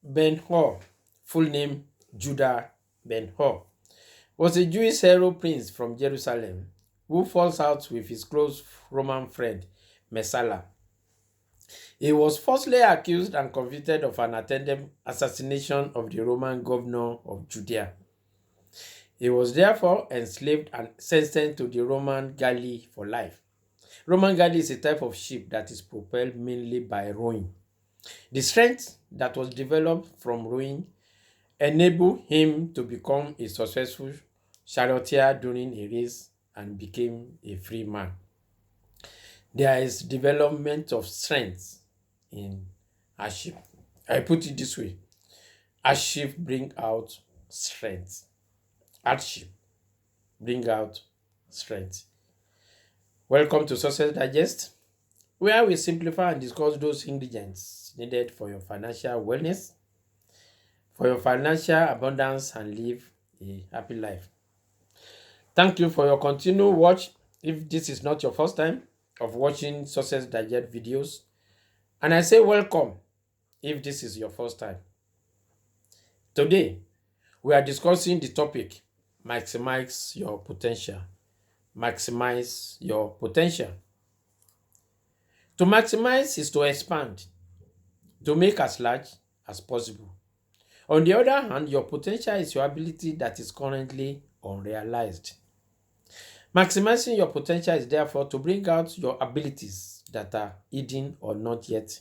Ben-Hur, full name Judah Ben-Hur, was a Jewish hero prince from Jerusalem who falls out with his close Roman friend Messala. He was falsely accused and convicted of an attempted assassination of the Roman governor of Judea. He was therefore enslaved and sentenced to the Roman galley for life. Roman galley is a type of ship that is propelled mainly by rowing. The strength that was developed from rowing enabled him to become a successful charioteer during a race and became a free man. There is development of strength in hardship. I put it this way: hardship bring out strength. Hardship bring out strength. Welcome to Success Digest, where we simplify and discuss those ingredients needed for your financial wellness, for your financial abundance, and live a happy life. Thank you for your continued watch. If this is not your first time of watching Success Digest videos, and I say welcome if this is your first time. Today, we are discussing the topic maximize your potential. Maximize your potential. To maximize is to expand, to make as large as possible. On the other hand, your potential is your ability that is currently unrealized. Maximizing your potential is therefore to bring out your abilities that are hidden or not yet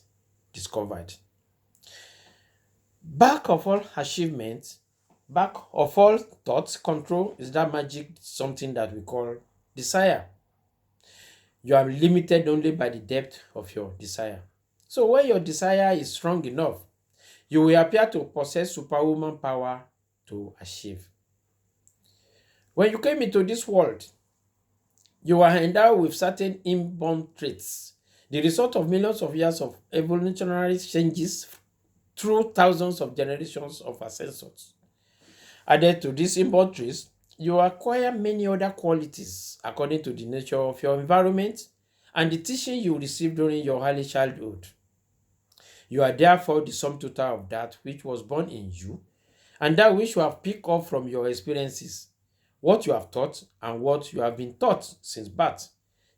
discovered. Back of all achievements, back of all thoughts, control is that magic something that we call desire. You are limited only by the depth of your desire. So when your desire is strong enough, you will appear to possess superwoman power to achieve. When you came into this world, you are endowed with certain inborn traits, the result of millions of years of evolutionary changes through thousands of generations of ancestors. Added to these inborn traits, you acquire many other qualities according to the nature of your environment and the teaching you received during your early childhood. You are therefore the sum total of that which was born in you and that which you have picked up from your experiences, what you have taught and what you have been taught since birth.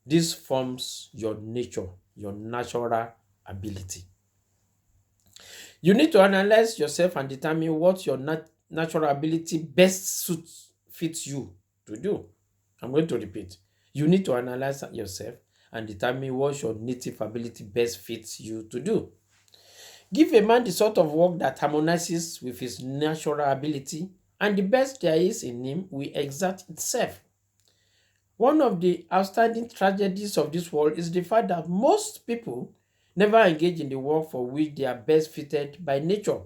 This forms your nature, your natural ability. You need to analyze yourself and determine what your natural ability best fits you to do. I'm going to repeat. You need to analyze yourself and determine what your native ability best fits you to do. Give a man the sort of work that harmonizes with his natural ability, and the best there is in him will exert itself. One of the outstanding tragedies of this world is the fact that most people never engage in the work for which they are best fitted by nature.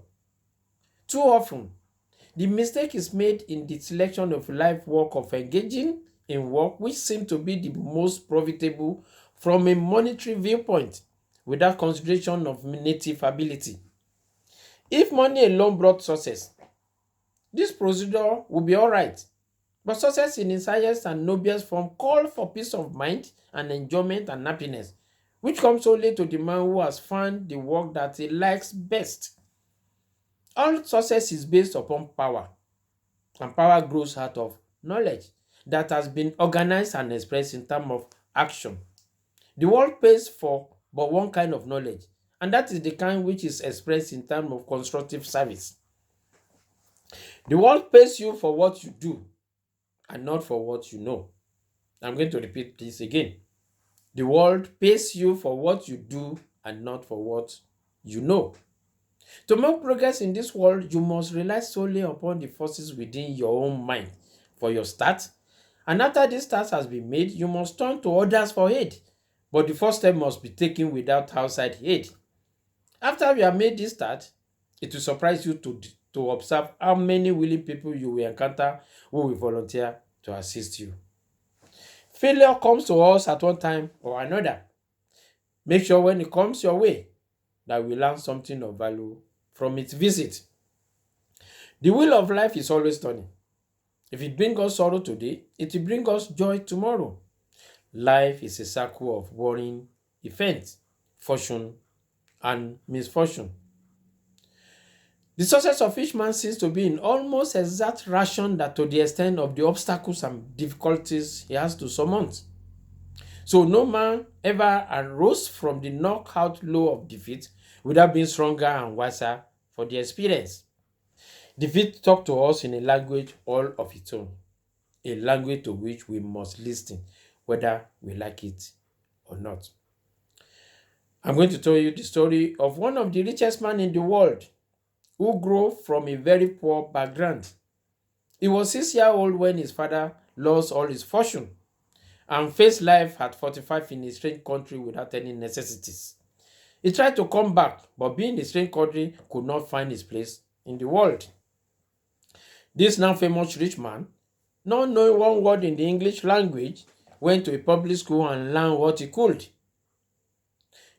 Too often, the mistake is made in the selection of life work of engaging in work which seem to be the most profitable from a monetary viewpoint without consideration of native ability. If money alone brought success, this procedure would be all right. But success in its highest and noblest form calls for peace of mind and enjoyment and happiness, which comes only to the man who has found the work that he likes best. All success is based upon power, and power grows out of knowledge that has been organized and expressed in terms of action. The world pays for but one kind of knowledge, and that is the kind which is expressed in terms of constructive service. The world pays you for what you do and not for what you know. I'm going to repeat this again. The world pays you for what you do and not for what you know. To make progress in this world, you must rely solely upon the forces within your own mind for your start. And after this start has been made, you must turn to others for aid. But the first step must be taken without outside aid. After you have made this start, it will surprise you to observe how many willing people you will encounter who will volunteer to assist you. Failure comes to us at one time or another. Make sure when it comes your way that we learn something of value from its visit. The wheel of life is always turning. If it brings us sorrow today, it will bring us joy tomorrow. Life is a circle of warring events, fortune and misfortune. The success of each man seems to be in almost exact ration that to the extent of the obstacles and difficulties he has to surmount. So no man ever arose from the knockout low of defeat without being stronger and wiser for the experience. Defeat talk to us in a language all of its own, a language to which we must listen, whether we like it or not. I'm going to tell you the story of one of the richest men in the world who grew from a very poor background. He was 6 years old when his father lost all his fortune and faced life at 45 in a strange country without any necessities. He tried to come back, but being in a strange country could not find his place in the world. This now famous rich man, not knowing one word in the English language, went to a public school and learned what he could.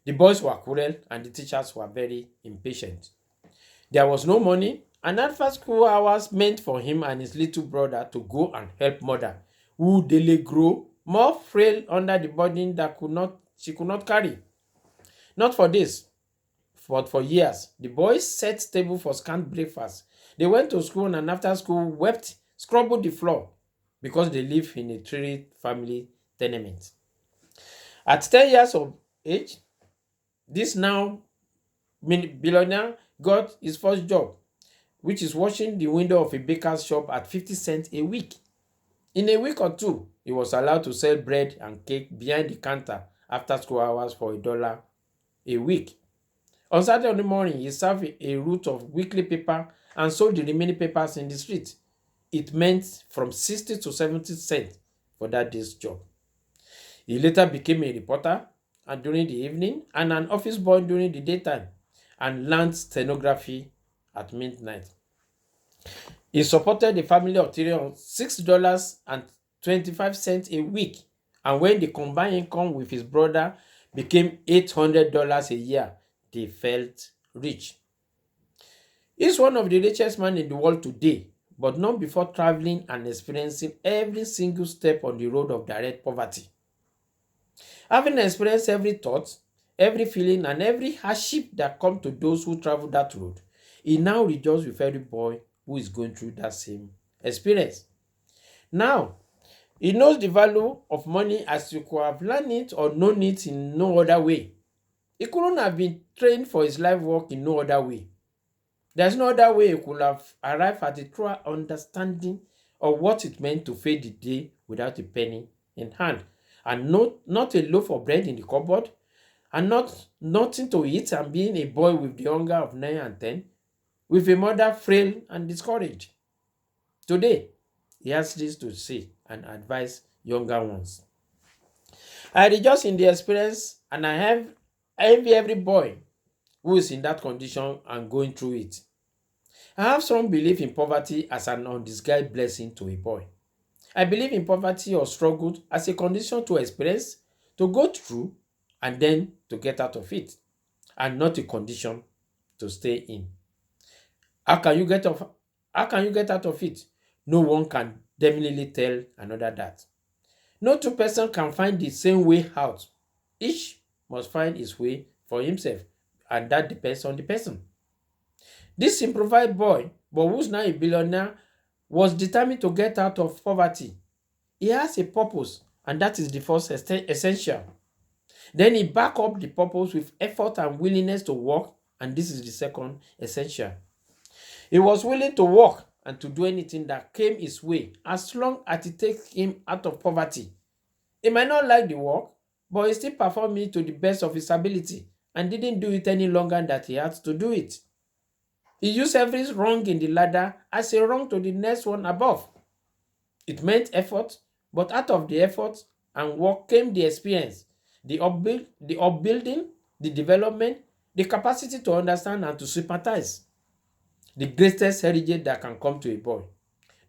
The boys were cruel and the teachers were very impatient. There was no money, and after school hours meant for him and his little brother to go and help mother, who daily grew more frail under the burden that she could not carry. Not for this, but for years, the boys set table for scant breakfast. They went to school and after school wept, scrubbed the floor because they live in a three family tenement. At 10 years of age, this now billionaire got his first job, which is washing the window of a baker's shop at 50 cents a week. In a week or two, he was allowed to sell bread and cake behind the counter after school hours for $1 a week. On Saturday morning, he served a route of weekly paper and sold the remaining papers in the street. It meant from 60 to 70 cents for that day's job. He later became a reporter and during the evening and an office boy during the daytime and learned stenography at midnight. He supported a family of three on $6.25 a week, and when the combined income with his brother became $800 a year, they felt rich. He's one of the richest men in the world today, but not before traveling and experiencing every single step on the road of direct poverty. Having experienced every thought, every feeling, and every hardship that comes to those who travel that road, he now rejoices with every boy who is going through that same experience. Now, he knows the value of money as he could have learned it or known it in no other way. He couldn't have been trained for his life work in no other way. There's no other way he could have arrived at a true understanding of what it meant to face the day without a penny in hand, and not a loaf of bread in the cupboard, and nothing to eat, and being a boy with the hunger of 9 and 10, with a mother frail and discouraged. Today, he has this to say and advise younger ones. I rejoice in the experience and I envy every boy who is in that condition and going through it. I have strong belief in poverty as an undisguised blessing to a boy. I believe in poverty or struggle as a condition to experience, to go through, and then to get out of it, and not a condition to stay in. How can you get off? How can you get out of it? No one can definitely tell another that. No two persons can find the same way out. Each must find his way for himself, and that depends on the person. This improvised boy, but who's now a billionaire, was determined to get out of poverty. He has a purpose, and that is the first essential. Then he back up the purpose with effort and willingness to work, and this is the second essential. He was willing to work and to do anything that came his way as long as it takes him out of poverty. He might not like the work, but he still performed it to the best of his ability and didn't do it any longer than he had to do it. He used every rung in the ladder as a rung to the next one above. It meant effort, but out of the effort and work came the experience, the upbuilding, the development, the capacity to understand and to sympathize. The greatest heritage that can come to a boy.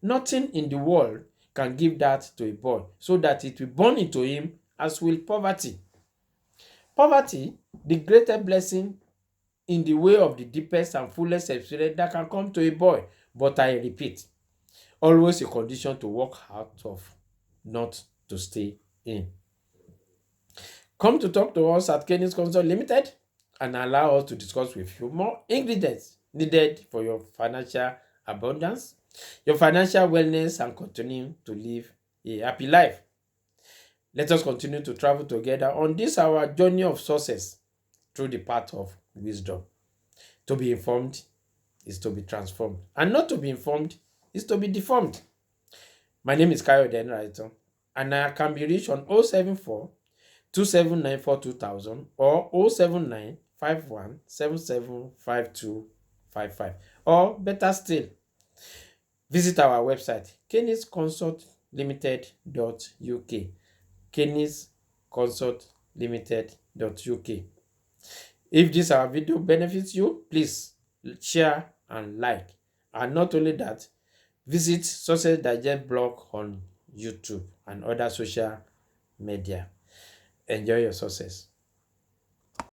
Nothing in the world can give that to a boy so that it will burn into him as will poverty. Poverty, the greatest blessing in the way of the deepest and fullest experience that can come to a boy. But I repeat, always a condition to walk out of, not to stay in. Come to talk to us at Kenny's Consult Limited and allow us to discuss with you more ingredients needed for your financial abundance, your financial wellness, and continue to live a happy life. Let us continue to travel together on this our journey of success through the path of wisdom. To be informed is to be transformed, and not to be informed is to be deformed. My name is Kayo Denraito, and I can be reached on 074 2794 2000 or 079 51 77 5255. Or better still, visit our website kenisconsultlimited.uk. kenisconsultlimited.uk. If this our video benefits you, please share and like. And not only that, visit Success Digest blog on YouTube and other social media. Enjoy your success.